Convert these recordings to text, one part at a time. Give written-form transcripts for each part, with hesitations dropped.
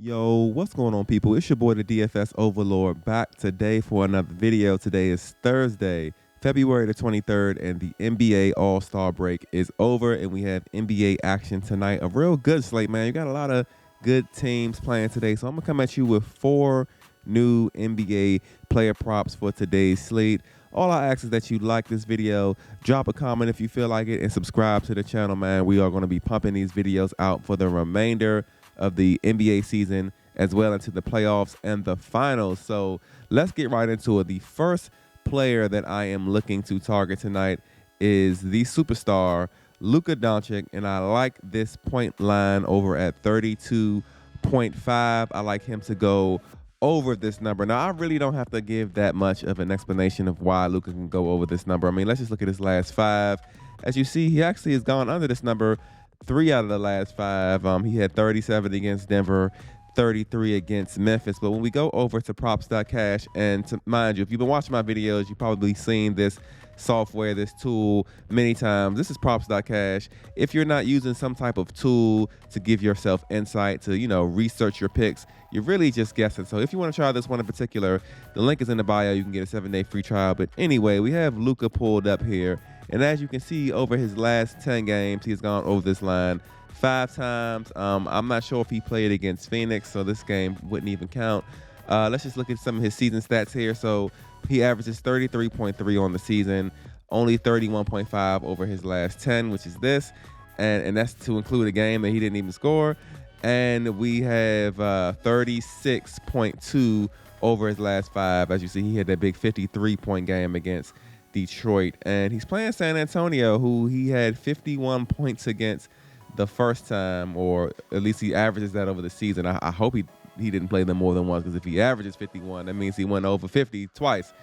Yo, what's going on, people? It's your boy, the DFS Overlord, back today for another video. Today is Thursday, February the 23rd, and the NBA All-Star break is over, and we have NBA action tonight. A real good slate, man. You got a lot of good teams playing today, so I'm going to come at you with 4 new NBA player props for today's slate. All I ask is that you like this video, drop a comment if you feel like it, and subscribe to the channel, man. We are going to be pumping these videos out for the remainder of the NBA season, as well into the playoffs and the finals. So let's get right into it. The first player that I am looking to target tonight is the superstar Luka Doncic, and I like this point line over at 32.5. I like him to go over this number. Now, I really don't have to give that much of an explanation of why Luka can go over this number. I mean, let's just look at his last 5. As you see, he actually has gone under this number 3 out of the last 5. He had 37 against Denver, 33 against Memphis. But when we go over to props.cash, and to mind you, if you've been watching my videos, you've probably seen this software, this tool many times. This is props.cash. If you're not using some type of tool to give yourself insight, to, research your picks, you're really just guessing. So if you want to try this one in particular, the link is in the bio. You can get a 7-day free trial. But anyway, we have Luka pulled up here. And as you can see, over his last 10 games, he's gone over this line 5 times. I'm not sure if he played against Phoenix, so this game wouldn't even count. Let's just look at some of his season stats here. So he averages 33.3 on the season, only 31.5 over his last 10, which is this. And that's to include a game that he didn't even score. And we have 36.2 over his last 5. As you see, he had that big 53-point game against Detroit, and he's playing San Antonio, who he had 51 points against the first time, or at least he averages that over the season. I hope he didn't play them more than once, because if he averages 51, that means he went over 50 twice.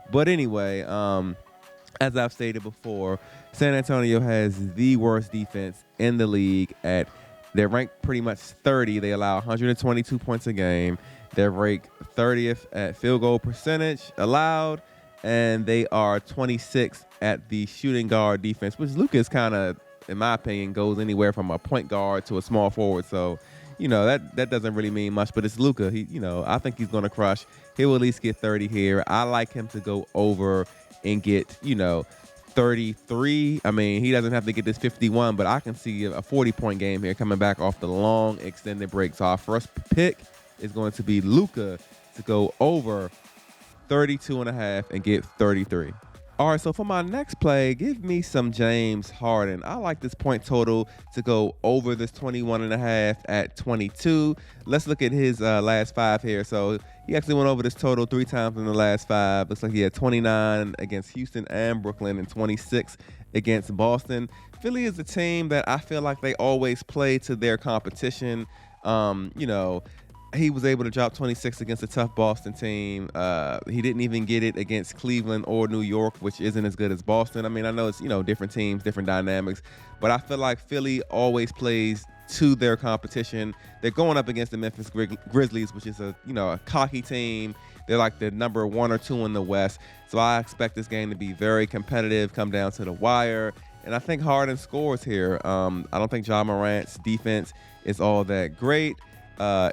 But anyway, as I've stated before, San Antonio has the worst defense in the league. They're ranked pretty much 30. They allow 122 points a game. They're ranked 30th at field goal percentage allowed, and they are 26th at the shooting guard defense, which Luka is kind of, in my opinion, goes anywhere from a point guard to a small forward. So, that doesn't really mean much, but it's Luka. I think he's going to crush. He'll at least get 30 here. I like him to go over and get, 33. I mean, he doesn't have to get this 51, but I can see a 40-point game here coming back off the long extended break. So our first pick is going to be Luka to go over 32.5 and get 33. All right, so for my next play, give me some James Harden. I like this point total to go over this 21.5 at 22. Let's look at his last 5 here. So he actually went over this total 3 times in the last 5. Looks like he had 29 against Houston and Brooklyn and 26 against Boston. Philly is a team that I feel like they always play to their competition. He was able to drop 26 against a tough Boston team. He didn't even get it against Cleveland or New York, which isn't as good as Boston. I mean, I know it's, different teams, different dynamics, but I feel like Philly always plays to their competition. They're going up against the Memphis Grizzlies, which is a cocky team. They're like the number 1 or 2 in the West. So I expect this game to be very competitive, come down to the wire. And I think Harden scores here. I don't think Ja Morant's defense is all that great.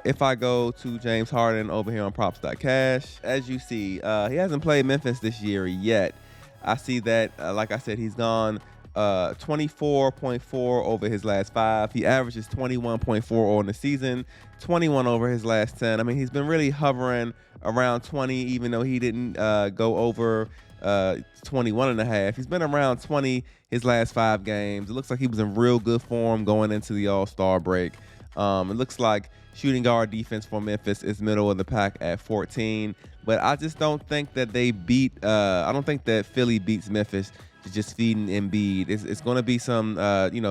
If I go to James Harden over here on props.cash, as you see, he hasn't played Memphis this year yet. I see that, like I said, he's gone 24.4 over his last 5. He averages 21.4 on the season, 21 over his last 10. I mean, he's been really hovering around 20, even though he didn't go over 21.5. He's been around 20 his last 5 games. It looks like he was in real good form going into the All-Star break. It looks like shooting guard defense for Memphis is middle of the pack at 14, but I just don't think that they beat. I don't think that Philly beats Memphis to just feeding Embiid. It's going to be some,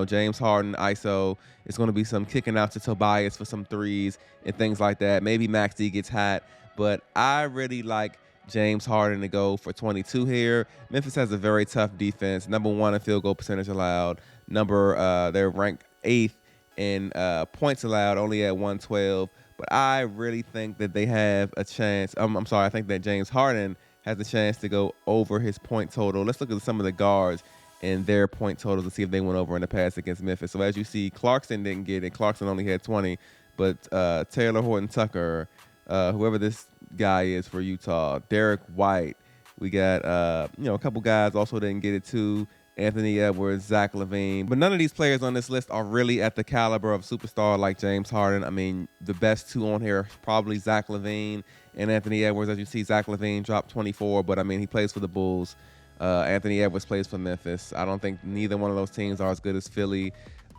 James Harden ISO. It's going to be some kicking out to Tobias for some threes and things like that. Maybe Maxey gets hot, but I really like James Harden to go for 22 here. Memphis has a very tough defense. Number 1 in field goal percentage allowed. They're ranked 8th in points allowed, only at 112. But I really think that they have a chance. I think that James Harden has a chance to go over his point total. Let's look at some of the guards and their point totals to see if they went over in the past against Memphis. So as you see, Clarkson didn't get it. Clarkson only had 20. but Taylor Horton-Tucker, whoever this guy is for Utah, Derek White. We got a couple guys also didn't get it too. Anthony Edwards, Zach LaVine. But none of these players on this list are really at the caliber of superstar like James Harden. I mean, the best two on here probably Zach LaVine and Anthony Edwards. As you see, Zach LaVine dropped 24, but I mean, he plays for the Bulls. Anthony Edwards plays for Memphis. I don't think neither one of those teams are as good as Philly.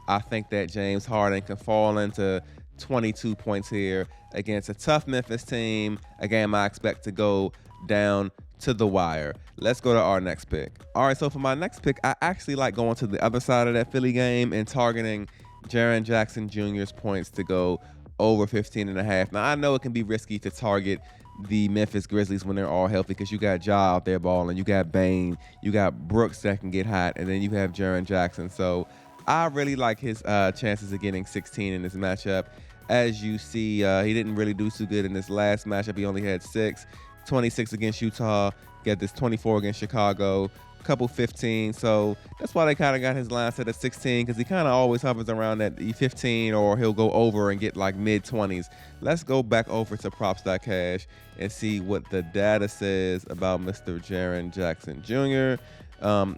I think that James Harden can fall into 22 points here against a tough Memphis team, a game I expect to go down to the wire. Let's go to our next pick. All right, so for my next pick, I actually like going to the other side of that Philly game and targeting Jaren Jackson Jr.'s points to go over 15.5. Now, I know it can be risky to target the Memphis Grizzlies when they're all healthy because you got Ja out there balling, you got Bane, you got Brooks that can get hot, and then you have Jaren Jackson. So I really like his chances of getting 16 in this matchup. As you see, he didn't really do too good in this last matchup. He only had 6. 26 against Utah, got this 24 against Chicago, couple 15. So that's why they kind of got his line set at 16, because he kind of always hovers around that 15, or he'll go over and get like mid-20s. Let's go back over to props.cash and see what the data says about Mr. Jaren Jackson Jr.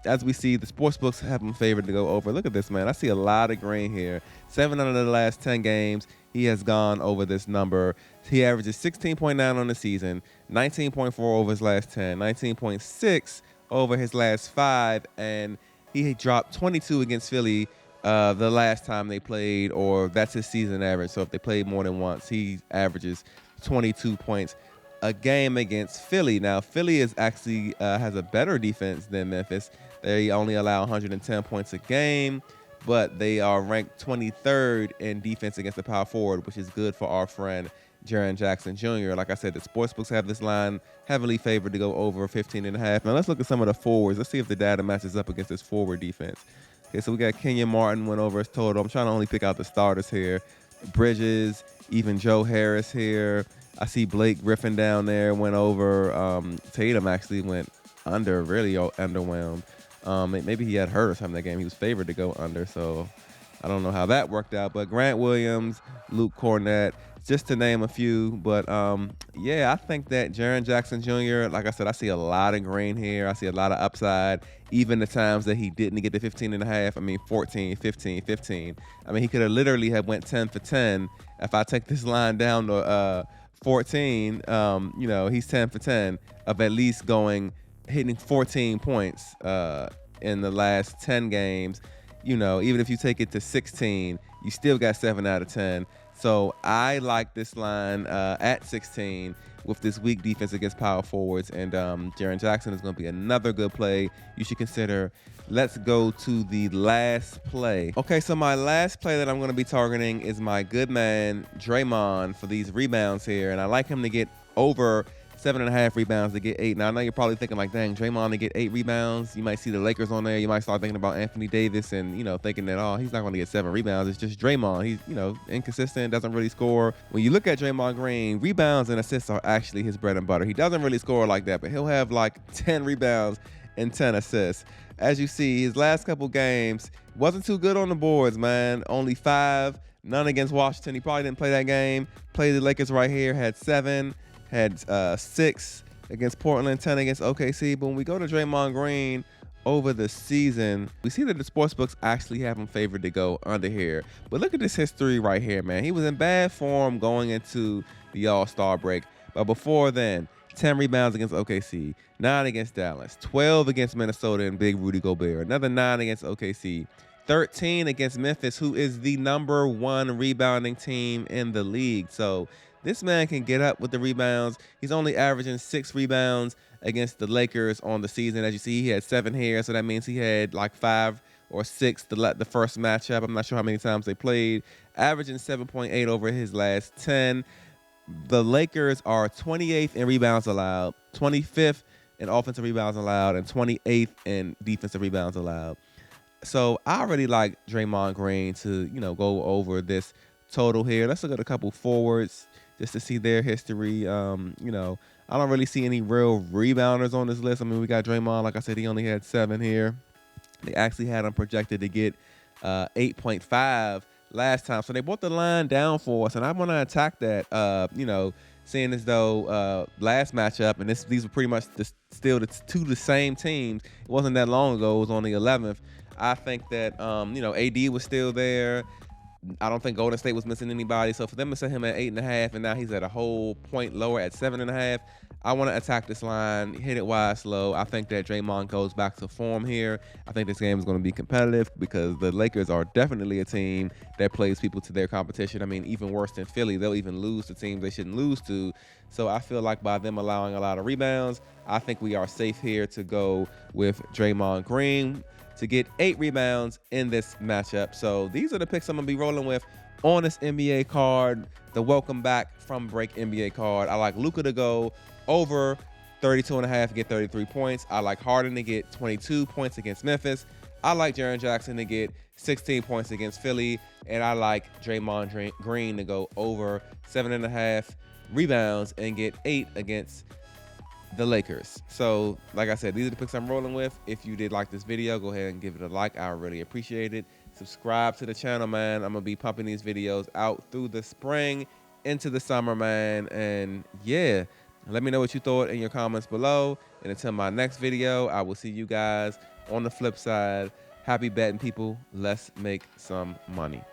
As we see, the sportsbooks have him favored to go over. Look at this, man. I see a lot of green here. 7 out of the last 10 games, he has gone over this number. He averages 16.9 on the season, 19.4 over his last 10, 19.6 over his last 5, and he dropped 22 against Philly the last time they played, or that's his season average. So if they played more than once, he averages 22 points a game against Philly. Now, Philly is actually has a better defense than Memphis. They only allow 110 points a game, but they are ranked 23rd in defense against the power forward, which is good for our friend Jaren Jackson Jr. Like I said, the sportsbooks have this line heavily favored to go over 15.5. Now let's look at some of the forwards. Let's see if the data matches up against this forward defense. Okay, so we got Kenyon Martin went over his total. I'm trying to only pick out the starters here. Bridges, even Joe Harris here. I see Blake Griffin down there went over. Tatum actually went under, really underwhelmed. Maybe he had hurt or something that game. He was favored to go under, so I don't know how that worked out. But Grant Williams, Luke Cornett, just to name a few. But yeah, I think that Jaren Jackson Jr., like I said, I see a lot of green here. I see a lot of upside. Even the times that he didn't get the 15.5, I mean 14, 15, 15. I mean, he could have literally have went 10 for 10. If I take this line down to 14, he's 10 for 10 of at least hitting 14 points in the last 10 games. Even if you take it to 16, you still got 7 out of 10. So I like this line at 16 with this weak defense against power forwards. And Jaren Jackson is going to be another good play you should consider. Let's go to the last play. Okay, so my last play that I'm going to be targeting is my good man, Draymond, for these rebounds here. And I like him to get over 7.5 rebounds to get 8. Now, I know you're probably thinking like, dang, Draymond to get 8 rebounds. You might see the Lakers on there. You might start thinking about Anthony Davis and, thinking that, oh, he's not going to get 7 rebounds. It's just Draymond. He's, inconsistent, doesn't really score. When you look at Draymond Green, rebounds and assists are actually his bread and butter. He doesn't really score like that, but he'll have like 10 rebounds and 10 assists. As you see, his last couple games wasn't too good on the boards, man. Only 5, none against Washington. He probably didn't play that game. Played the Lakers right here, had 7. Had 6 against Portland, 10 against OKC. But when we go to Draymond Green over the season, we see that the sportsbooks actually have him favored to go under here. But look at this history right here, man. He was in bad form going into the All-Star break. But before then, 10 rebounds against OKC, 9 against Dallas, 12 against Minnesota and Big Rudy Gobert, another 9 against OKC, 13 against Memphis, who is the number 1 rebounding team in the league. So this man can get up with the rebounds. He's only averaging 6 rebounds against the Lakers on the season. As you see, he had 7 here, so that means he had like 5 or 6 the first matchup. I'm not sure how many times they played. Averaging 7.8 over his last 10. The Lakers are 28th in rebounds allowed, 25th in offensive rebounds allowed, and 28th in defensive rebounds allowed. So I really like Draymond Green to, go over this total here. Let's look at a couple forwards just to see their history. I don't really see any real rebounders on this list. I mean, we got Draymond. Like I said, he only had 7 here. They actually had him projected to get 8.5 last time. So they brought the line down for us, and I want to attack that. Seeing as though last matchup, and these were pretty much still the same teams. It wasn't that long ago. It was on the 11th. I think that AD was still there. I don't think Golden State was missing anybody. So for them to set him at 8.5, and now he's at a whole point lower at 7.5, I want to attack this line, hit it wide slow. I think that Draymond goes back to form here. I think this game is going to be competitive because the Lakers are definitely a team that plays people to their competition. I mean, even worse than Philly, they'll even lose to teams they shouldn't lose to. So I feel like by them allowing a lot of rebounds, I think we are safe here to go with Draymond Green to get 8 rebounds in this matchup. So these are the picks I'm going to be rolling with on this NBA card, the welcome back from break NBA card. I like Luka to go over 32.5, get 33 points. I like Harden to get 22 points against Memphis. I like Jaren Jackson to get 16 points against Philly. And I like Draymond Green to go over 7.5 rebounds and get 8 against the Lakers. So, like I said, these are the picks I'm rolling with. If you did like this video, go ahead and give it a like. I really appreciate it. Subscribe to the channel, man. I'm going to be pumping these videos out through the spring into the summer, man. And yeah, let me know what you thought in your comments below. And until my next video, I will see you guys on the flip side. Happy betting, people. Let's make some money.